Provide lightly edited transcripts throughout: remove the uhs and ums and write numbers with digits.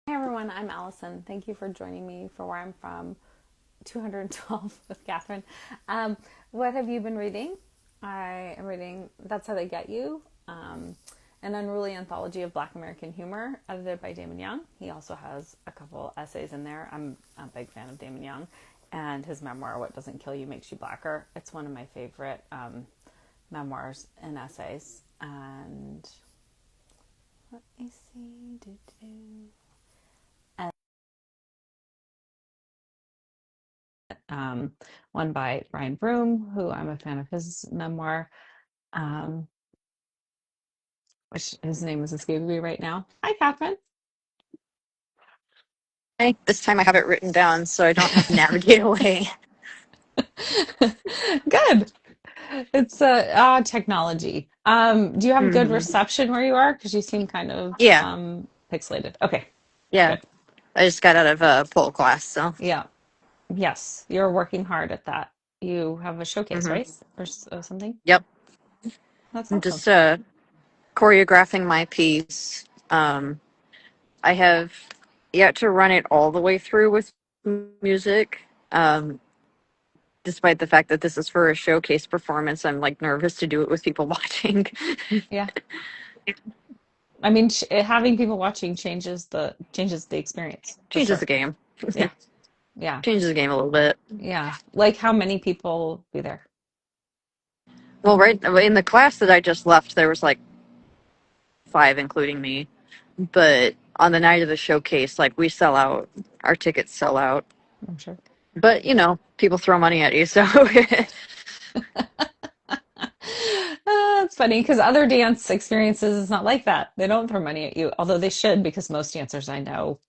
Hi everyone, I'm Allison. Thank you for joining me for Where I'm From 212 with Catherine. Um, what have you been reading? I am reading That's How They Get You, an unruly anthology of Black American humor, edited by Damon Young. He also has a couple essays in there. I'm a big fan of Damon Young, and his memoir, What Doesn't Kill You Makes You Blacker. It's one of my favorite memoirs and essays. And let me see. Um, one by Brian Broom, who I'm a fan of his memoir, um, which his name is escaping me right now. Hi, Catherine. This time I have it written down so I don't have to navigate away. Good. It's technology. Do you have good hmm reception where you are? Because you seem kind of Yeah, pixelated. Okay, yeah. good. I just got out of pole class, so Yeah. Yes, you're working hard at that. You have a showcase, hmm right? Or something? yep. That's I'm awesome. just choreographing my piece. I have yet to run it all the way through with music. Despite the fact that this is for a showcase performance, I'm like nervous to do it with people watching. Yeah. I mean, having people watching changes the experience for Changes the sure. game. Yeah. Yeah. Changes the game a little bit. Yeah. Like how many people will be there? Well, right in the class that I just left, there was like five, including me. But on the night of the showcase, like we sell out, our tickets sell out. I'm sure. But people throw money at you, so It's funny because other dance experiences is not like that. They don't throw money at you, although they should because most dancers I know,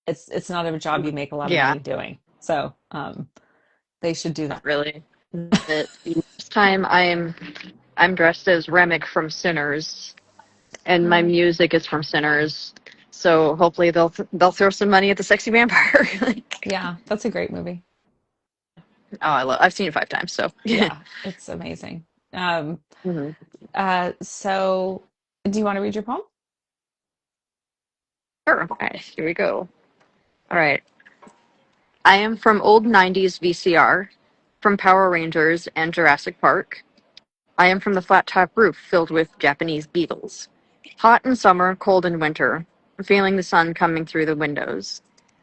it's not a job you make a lot of yeah, money doing. So, they should do not that. really. But this time I'm dressed as Remick from Sinners, and my Oh, music is from Sinners. So hopefully they'll throw some money at the sexy vampire. yeah, that's a great movie. I've seen it 5 times, so Yeah, it's amazing. Um, Mhm. so do you want to read your poem? Sure. All right, here we go. All right. I am from old 90s VCR, from Power Rangers and Jurassic Park. I am from the flat top roof filled with Japanese beetles. Hot in summer, cold in winter, feeling the sun coming through the windows.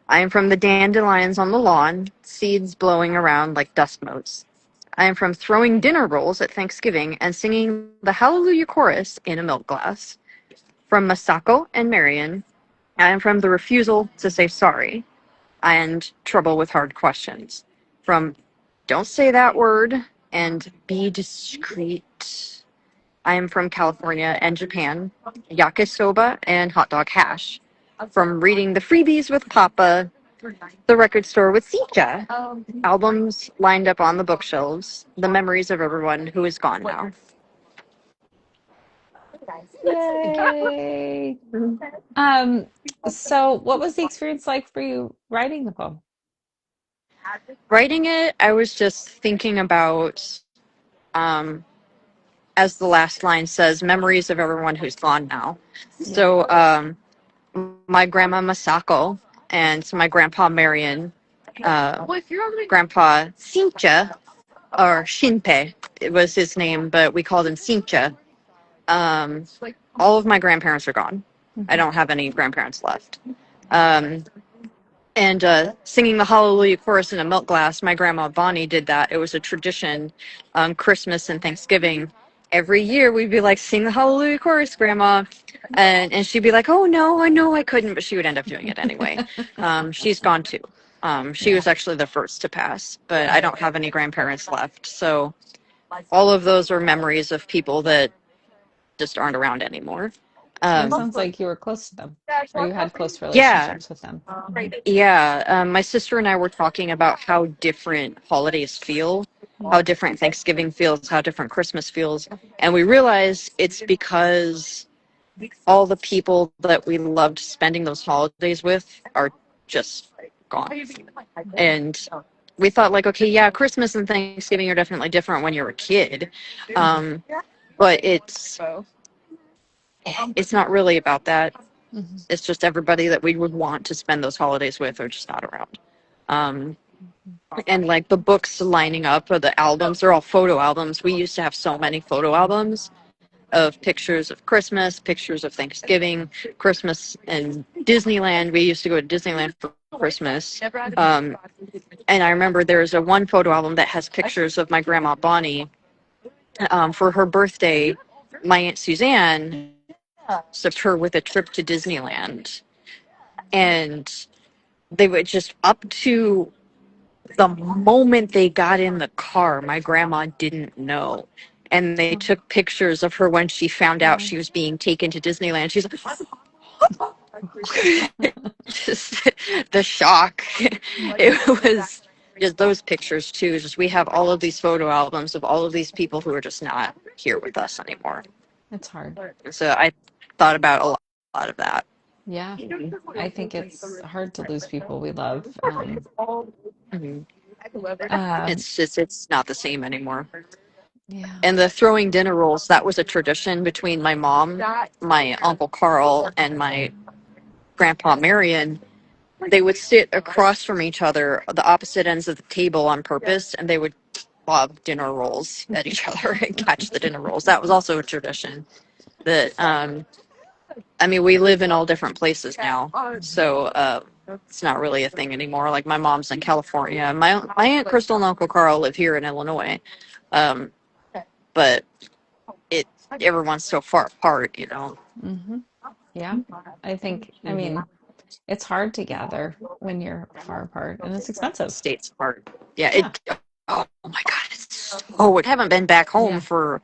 I am from the dandelions on the lawn, seeds blowing around like dust motes. I am from throwing dinner rolls at Thanksgiving and singing the Hallelujah chorus in a milk glass. From Masako and Marion, I am from the refusal to say sorry and trouble with hard questions. From don't say that word and be discreet. I am from California and Japan, yakisoba and hot dog hash. From reading the freebies with Papa, the record store with Sincha, albums lined up on the bookshelves, the memories of everyone who is gone now. Yay. Um, so what was the experience like for you writing the poem? Writing it, I was just thinking about, um, as the last line says, memories of everyone who's gone now. Yeah. So, my grandma Masako and my grandpa Marion, grandpa Sincha, or Shinpei, it was his name, but we called him Sincha. Um, all of my grandparents are gone. I Hmm. don't have any grandparents left. Um, and singing the Hallelujah chorus in a milk glass, my grandma Bonnie did that. It was a tradition on Christmas and Thanksgiving. Every year we'd be like, sing the Hallelujah chorus, Grandma. And she'd be like, oh no, I know I couldn't, but she would end up doing it anyway. She's gone too. She Yeah. was actually the first to pass, but I don't have any grandparents left. So all of those are memories of people that just aren't around anymore. Well, it Um, sounds like you were close to them or you had close yeah, relationships with them. Hmm. yeah. My sister and I were talking about how different holidays feel, Yeah. how different Thanksgiving feels, how different Christmas feels. And we realize it's because all the people that we loved spending those holidays with are just gone. And we thought, like, okay, yeah, Christmas and Thanksgiving are definitely different when you're a kid. Hmm. Um, but it's not really about that. Mhm. It's just everybody that we would want to spend those holidays with are just not around. Um, and like the books lining up, or the albums, they're all photo albums. We used to have so many photo albums of pictures of Christmas, pictures of Thanksgiving, Christmas and Disneyland. We used to go to Disneyland for Christmas. Um, and I remember there's a one photo album that has pictures of my grandma Bonnie. For her birthday, my Aunt Suzanne served her with a trip to Disneyland. And they would just up to the moment they got in the car, my grandma didn't know. And they Oh, took pictures of her when she found out wow. she was being taken to Disneyland. She's like, just the shock. It was just those pictures too. Just we have all of these photo albums of all of these people who are just not here with us anymore. It's hard. So I thought about a lot of that. Yeah. I think it's hard to lose people we love. Mhm. Um, It's not the same anymore. yeah. And the throwing dinner rolls, that was a tradition between my mom, my uncle Carl, and my grandpa Marion. They would sit across from each other, the opposite ends of the table on purpose, and they would lob dinner rolls at each other and catch the dinner rolls. That was also a tradition. That I mean, we live in all different places now, so it's not really a thing anymore. Like my mom's in California, my aunt Crystal and Uncle Carl live here in Illinois, um, but it everyone's so far apart, you know. Hmm. Yeah. I Hmm. mean, it's hard to gather when you're far apart and it's expensive. States apart. Yeah. Yeah. Oh my God. I haven't been back home Yeah. for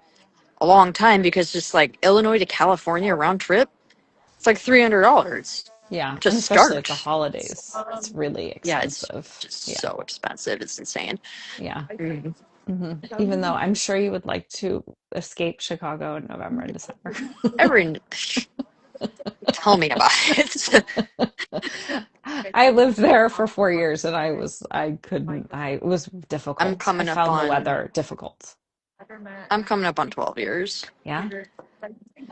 a long time because just like Illinois to California round trip, it's like $300 Yeah. to And especially at the start. holidays, it's really Yeah, it's expensive. just Yeah. so expensive. It's insane. Yeah. Mhm. Even though I'm sure you would like to escape Chicago in November and December. Every tell me about it. I lived there for 4 years and it was I'm difficult. I coming up found the on weather difficult. I'm coming up on 12 years. Yeah.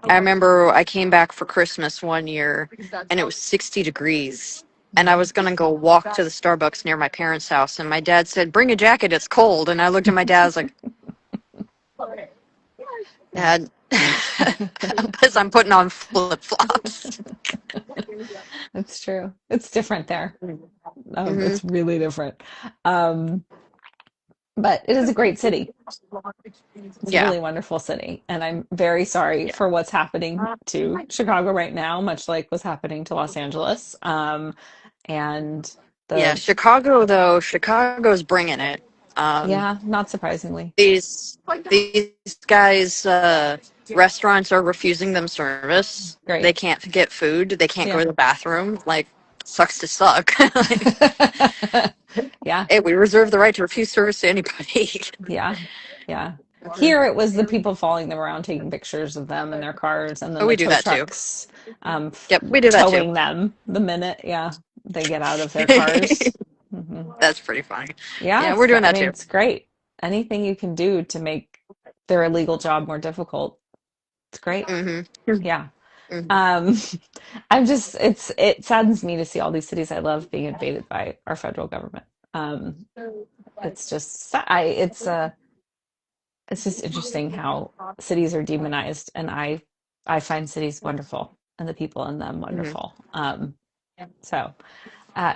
I remember I came back for Christmas one year and it was 60 degrees. And I was going to go walk to the Starbucks near my parents' house. And my dad said, "Bring a jacket, it's cold." And I looked at my dad, I was like, Yeah. "Dad, because I'm putting on flip flops." It's true. It's different there. Hmm. It's really different. Um, but it is a great city. It's a Yeah. really wonderful city. And I'm very sorry Yeah. for what's happening to Chicago right now, much like what's happening to Los Angeles. And Yeah. the, Chicago, though, Chicago's bringing it. Um, yeah, not surprisingly. these, these guys, restaurants are refusing them service. They Great. can't get food. They can't go Yeah. to the bathroom. Like, sucks to suck. Like, Yeah. hey, we reserve the right to refuse service to anybody. Yeah. Yeah. Here it was the people following them around, taking pictures of them in their cars, and then Oh, the we do tow that too. trucks Yep, we do that too. towing them the minute, yeah, they get out of their cars. Hmm. That's pretty funny. Yeah, Yeah, we're doing I that mean, too. it's great. Anything you can do to make their illegal job more difficult, it's great. Hmm. Yeah. Hmm. Um, it saddens me to see all these cities I love being invaded by our federal government. Um, it's just, it's just interesting how cities are demonized, and I find cities wonderful and the people in them Hmm. wonderful.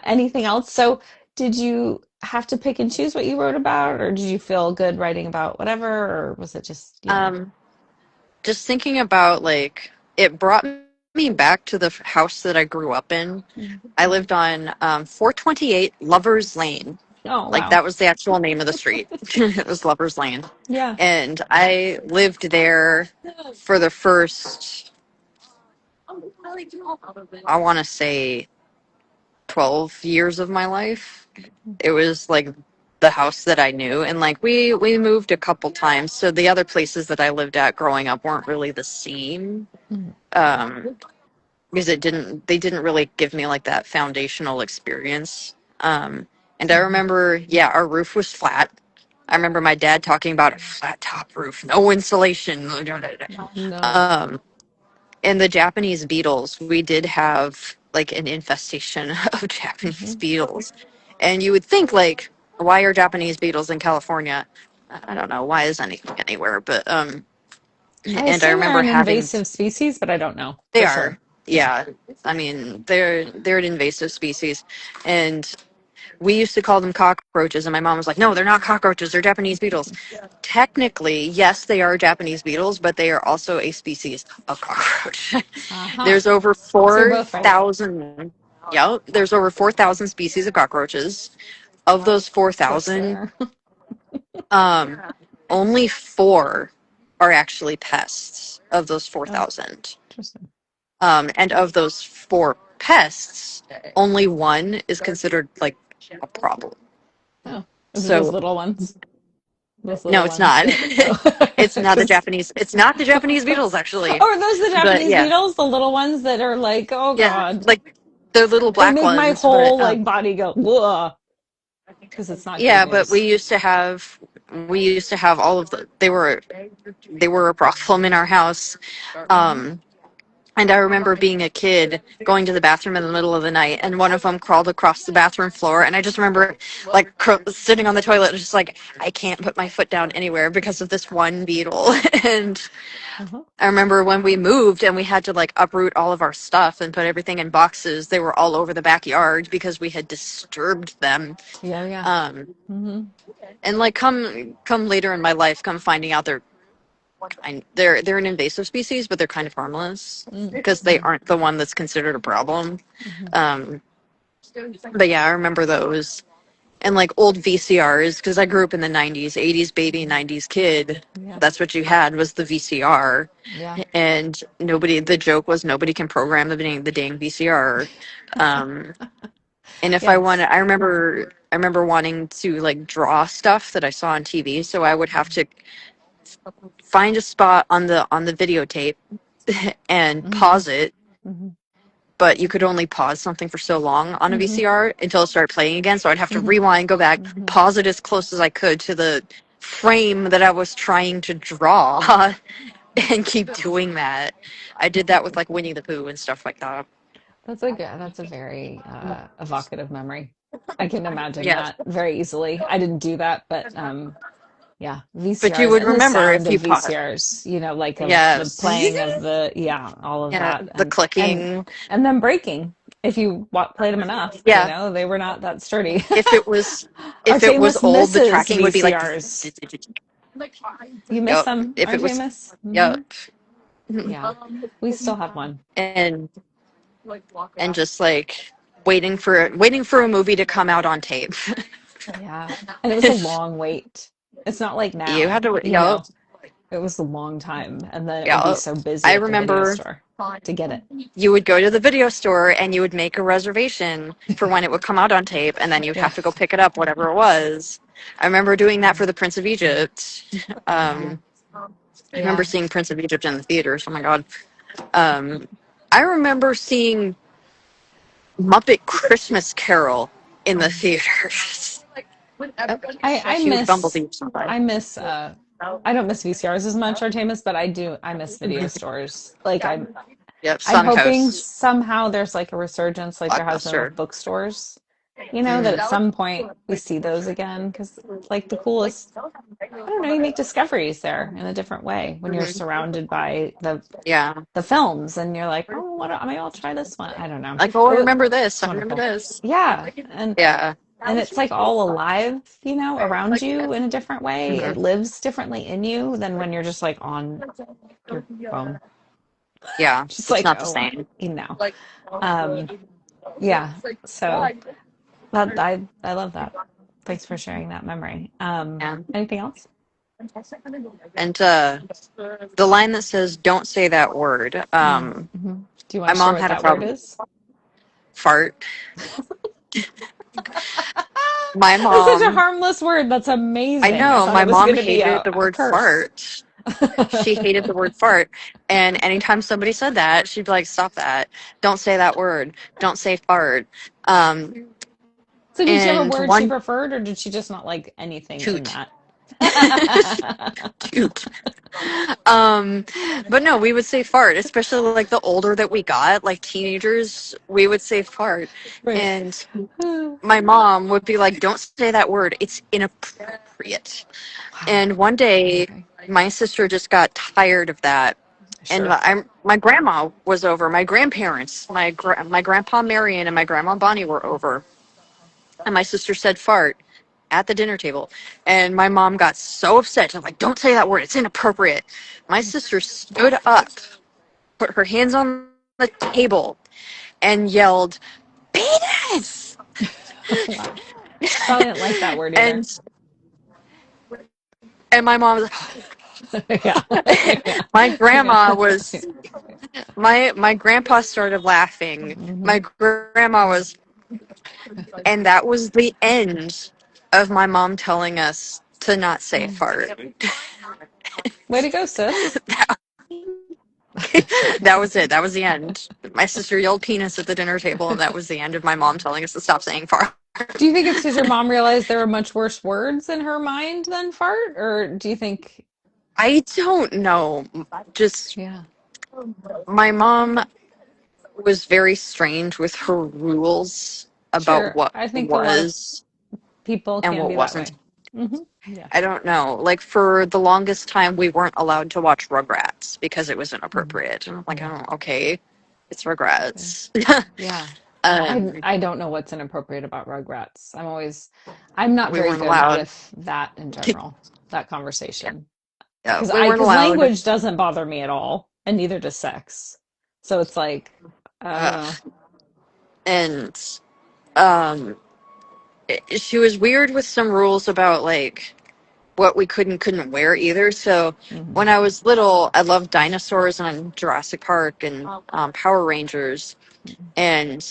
Anything else? So, did you have to pick and choose what you wrote about, or did you feel good writing about whatever, or was it just, Um, just thinking about like it brought me back to the house that I grew up in. Mm. I lived on 428 Lovers Lane. Oh, Like wow. that was the actual name of the street. It was Lovers Lane. Yeah. And I lived there for the first, I want to say, 12 years of my life. It was like the house that I knew. And like we moved a couple times. So the other places that I lived at growing up weren't really the same. Mhm. Um, because they didn't really give me like that foundational experience. And I remember, yeah, our roof was flat. I remember my dad talking about a flat top roof, no insulation. No. Um, in the Japanese beetles, we did have like an infestation of Japanese Hmm. beetles. And you would think like, why are Japanese beetles in California? I don't know. Why is anything anywhere? But I and I assume they're remember an having invasive species, but I don't know they for are, sure. Yeah. yeah. I mean, they're an invasive species, and we used to call them cockroaches, and my mom was like, "No, they're not cockroaches. They're Japanese beetles." Technically, yes, they are Japanese beetles, but they are also a species of cockroach. Uh-huh. There's over So you're both right. 4,000. Yeah, there's over 4,000 species of cockroaches. Of those Of course 4,000, there are. um, only four are actually pests. Of those Oh, 4,000. interesting. And of those four pests, only one is considered like a problem. Oh, is it those So little ones? Those no, little it's ones not. that, oh, It's not the because, Japanese. It's not the oh, Japanese beetles actually. are those the But Japanese yeah, beetles? The little ones that are like, oh yeah, God, like the little they black make my ones. But whole like body go, whoa, because it's not good yeah, but news. we used to have all of the. They were a problem in our house. Hmm. Um, And I remember being a kid going to the bathroom in the middle of the night, and one of them crawled across the bathroom floor. And I just remember, like, sitting on the toilet, just like, I can't put my foot down anywhere because of this one beetle. And Uh-huh. I remember when we moved and we had to, like, uproot all of our stuff and put everything in boxes, they were all over the backyard because we had disturbed them. Yeah, yeah. Um, Hmm. and, like, come later in my life, come finding out they're an invasive species, but they're kind of harmless because they Mm-hmm. aren't the one that's considered a problem. Hmm. Um, but yeah, I remember those and like old VCRs because I grew up in the '90s, '80s baby, '90s kid. Yeah, That's what you had was the VCR, yeah. and nobody. The joke was nobody can program the dang VCR. Um, and if I Yes. wanted, I remember wanting to like draw stuff that I saw on TV, so I would have to find a spot on the videotape and Hmm. pause it, Hmm. but you could only pause something for so long on a Hmm. VCR until it started playing again. So I'd have to Hmm. rewind, go back, Hmm. pause it as close as I could to the frame that I was trying to draw and keep doing that. I did that with like Winnie the Pooh and stuff like that. That's a very evocative memory. I can imagine Yeah. that very easily. I didn't do that, but yeah, But you VCRs would and the remember sound if of you pause. VCRs, like of the Yes. playing of the, yeah, all of Yeah. that, The and clicking. and then breaking if you played them enough, Yeah. they were not that sturdy. If it was if it was Artemis old, the misses tracking would be like VCRs. You miss yep. them, If it was Artemis? Hmm. yep. Yeah, we still have one. And just like waiting for a movie to come out on tape. Yeah, and it was a long wait. It's not like You now, had to yep. It was a long time, and then it would be Yeah. so busy I at the video remember store to get it. you would go to the video store and you would make a reservation for when it would come out on tape, and then you'd Yeah. have to go pick it up, whatever it was. I remember doing that for the Prince of Egypt. Uh-huh. I remember Yeah. seeing Prince of Egypt in the theaters. Oh my god. Um, I remember seeing Muppet Christmas Carol in the Mhm. theaters. I Huge miss Bumblebee somebody. I miss I don't miss VCRs as much, Artemis, but I miss video stores. Like Yep, I'm hoping Suncoast, somehow there's like a resurgence like there has been Blockbuster. with bookstores. That Mm, at some point we see those again because like the coolest, I don't know, you make discoveries there in a different way when you're mhm. surrounded by Yeah. the films and you're like, oh, maybe I'll try this one. I don't know. Like, oh, I It, remember this. it's I remember wonderful. this. Yeah, Yeah. and it's like all alive, around you in a different way. It Mhm. lives differently in you than when you're just like on your phone. Yeah. Just It's like, not the oh, same. Um, yeah. So I love that. Thanks for sharing that memory. Yeah. Anything else? And the line that says "Don't say that word." Mm-hmm. Do you want My to share mom what had a that word problem. is? Fart. My That's such a mom. harmless word. That's I amazing. I know thought my it was mom going to be hated the a word curse. fart. She hated the word fart, and anytime somebody said that, she'd be like, "Stop that! Don't say that word! Don't say fart!" Um, So did she have a and word she one preferred, or did she just not like anything in toot. that? Cute. Um, but no, we would say fart, especially like the older that we got, like teenagers, we would say fart. Right. And my mom would be like, don't say that word. It's inappropriate. Wow. And one day, Okay. my sister just got tired of that. And Sure. my grandma was over. My grandparents, my grandpa Marion and my grandma Bonnie were over. And my sister said fart at the dinner table. And my mom got so upset. I'm like, don't say that word. It's inappropriate. My sister stood up, put her hands on the table, and yelled, penis! Wow. Probably didn't like that word either. And and my mom was Yeah. Yeah. my Yeah. grandma was my grandpa started laughing. Hmm. My grandma was, and that was the end of my mom telling us to not say fart. Way to go, sis. That was it. That was the end. My sister yelled penis at the dinner table, and that was the end of my mom telling us to stop saying fart. Do you think it's because your mom realized there were much worse words in her mind than fart? Or do you think, I don't know. Just yeah, my mom was very strange with her rules about sure. what I think a lot of was people and can what be that wasn't. way. Hmm. Yeah. I don't know. Like for the longest time, we weren't allowed to watch Rugrats because it was Hmm. inappropriate. And I'm like, Hmm. oh, okay, it's Okay. Rugrats. Yeah. I um, I don't know what's inappropriate about Rugrats. I'm not we very weren't good allowed. with that in general, that conversation. Because We weren't because allowed. language doesn't bother me at all, and neither does sex. So it's like, I don't Uh, know. and um, she was weird with some rules about like what we could and couldn't wear either. So Hmm. when I was little, I loved dinosaurs and Jurassic Park and Power Rangers. And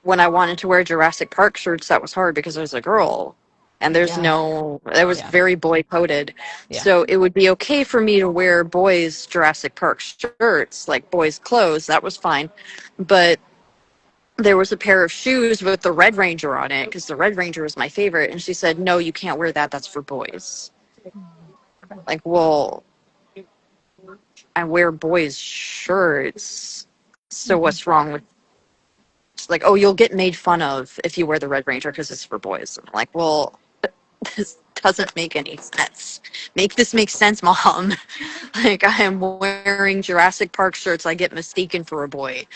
when I wanted to wear Jurassic Park shirts, that was hard because I was a girl. And Yeah. it was Yeah. very boy coded. Yeah. So it would be okay for me to wear boys' Jurassic Park shirts, like boys' clothes. That was fine. But there was a pair of shoes with the Red Ranger on it because the Red Ranger was my favorite. And she said, no, you can't wear that. That's for boys. Like, well, I wear boys' shirts. So Hmm. what's wrong with like, oh, you'll get made fun of if you wear the Red Ranger because it's for boys. I'm like, well, this doesn't make any sense. Make this make sense, mom. Like, I am wearing Jurassic Park shirts. I get mistaken for a boy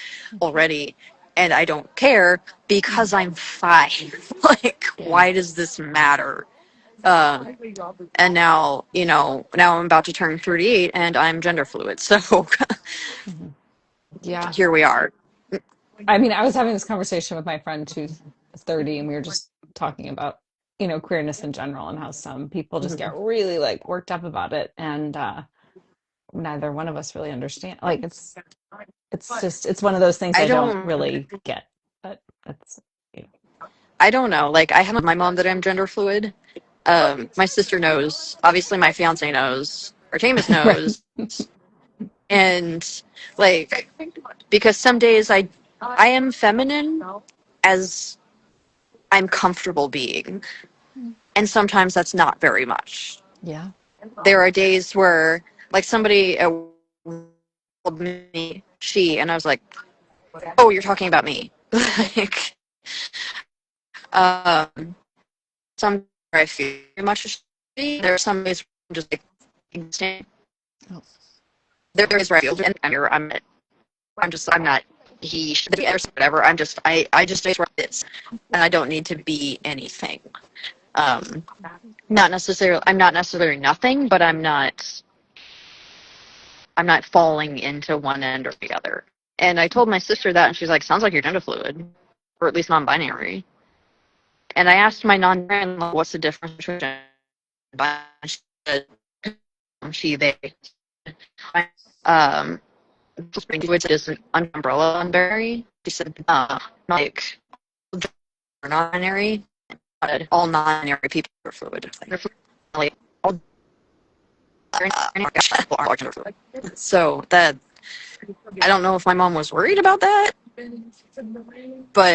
already, and I don't care because I'm 5. Like, Yeah. why does this matter? Uh, and now, now I'm about to turn 38 and I'm gender fluid. So Hmm. Yeah. here we are. I mean, I was having this conversation with my friend who's 30, and we were just talking about, queerness in general and how some people just get Mhm. really like worked up about it. And neither one of us really understand. Like it's one of those things I I don't don't. really get. But that's, you know, I don't know. Like, I have my mom that I'm gender fluid. My sister knows. Obviously, my fiance knows. Artemis right. knows. And like, because some days I am feminine as I'm comfortable being, and sometimes that's not very much. Yeah. There are days where, like, somebody called me she, and I was like, "Oh, you're talking about me." Like, um, some I feel very much a she. There are some days where I'm just like, Oh. there is where I feel, and I'm not he, she, or whatever. I just say where it is, and I don't need to be anything. Um, not necessarily. I'm not necessarily nothing, but I'm not falling into one end or the other. And I told my sister that, and she's like, "Sounds like you're gender fluid, or at least non-binary." And I asked my non-binary, "What's the difference between gender and binary?" She said, "She, they." Um, which is an umbrella on berry. She said, like, non-binary, all non-binary people are fluid. Like, all are gender fluid. So that, I don't know if my mom was worried about that,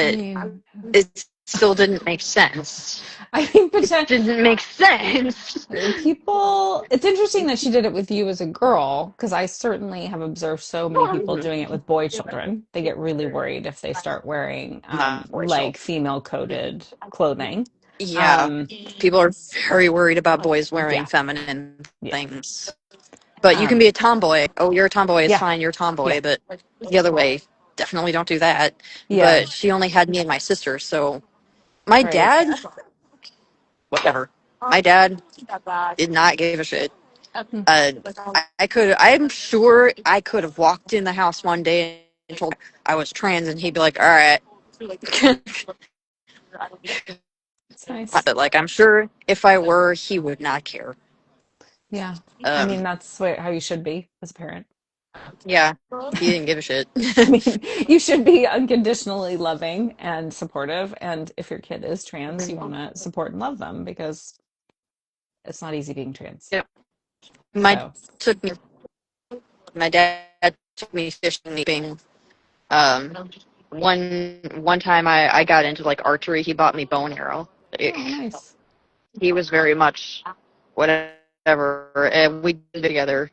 I but mean, it's still didn't make sense. I mean, It didn't make sense. people, it's interesting that she did it with you as a girl, because I certainly have observed so many people doing it with boy children. They get really worried if they start wearing Not like female coded clothing. Yeah, Um, people are very worried about boys wearing yeah, feminine yeah, things. But you can be um, a tomboy. Oh, you're a tomboy. It's yeah, fine. You're a yeah, tomboy. But the other way, definitely don't do that. yeah, But she only had me and my sister. So my right. dad, whatever. My dad did not give a shit. Hmm. I'm sure I could have walked in the house one day and told I was trans, and he'd be like, all right. It's nice. But like, I'm sure if I were, he would not care. Yeah. I mean, Um, that's how you should be as a parent. yeah, he didn't give a shit. I mean, you should be unconditionally loving and supportive. And if your kid is trans, you want to support and love them because it's not easy being trans. Yeah. My So, took me. My dad took me fishing, leaping. Um, one time I got into like archery. He bought me bow and arrow. oh, nice. He was very much whatever, and we did it together.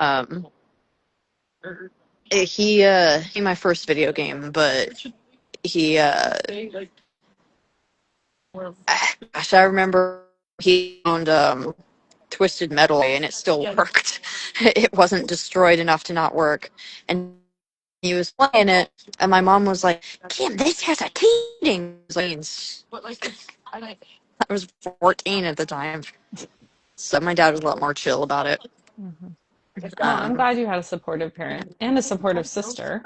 Um, he my first video game, but he gosh, I remember he owned Twisted Metal and it still worked. It wasn't destroyed enough to not work, and he was playing it, and my mom was like, "Kim, this has a teething." I was 14 at the time, so my dad was a lot more chill about it. Hmm. Well, I'm Um, glad you had a supportive parent and a supportive sister.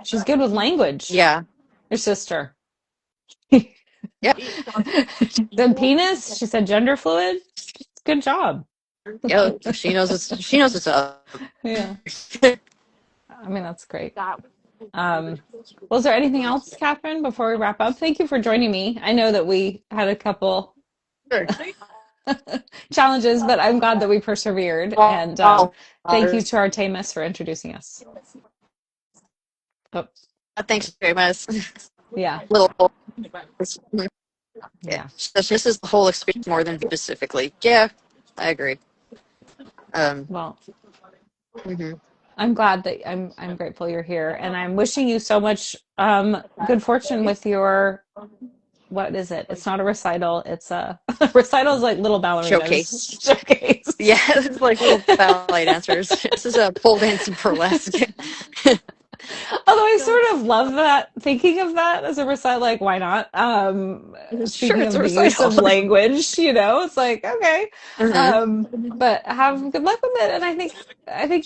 She's good with language, yeah, your sister. yeah, The penis, she said gender fluid. Good job. yeah. She knows it's up. Yeah. I mean, that's great. Well, is there anything else, Catherine, before we wrap up? Thank you for joining me. I know that we had a couple Sure. challenges, but I'm glad that we persevered. And Well, thank you to Artemis for introducing us. Oh, thanks very much. yeah, Little, yeah. yeah. So this is the whole experience more than specifically. Yeah, I agree. Um, Well, mhm. I'm glad that I'm grateful you're here, and I'm wishing you so much good fortune with your what is it? It's not a recital. It's a recital is like little ballerinas Showcase. showcase. Yeah, it's like little ballet dancers. This is a pole dance and burlesque. Although I sort of love that, thinking of that as a recital, like, why not? Sure, Speaking it's a of the use recital. of language, it's like, okay. Hmm. But have good luck with it. And I think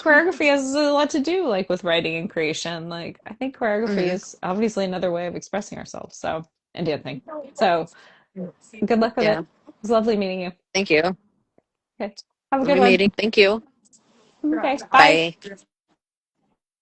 choreography has a lot to do, like, with writing and creation. Like, I think choreography Hmm. is obviously another way of expressing ourselves. So, and dancing. So, good luck with it. Yeah, It was lovely meeting you. thank you. Okay. Have a good Lovely one. meeting. Thank you. Okay. Bye. Bye.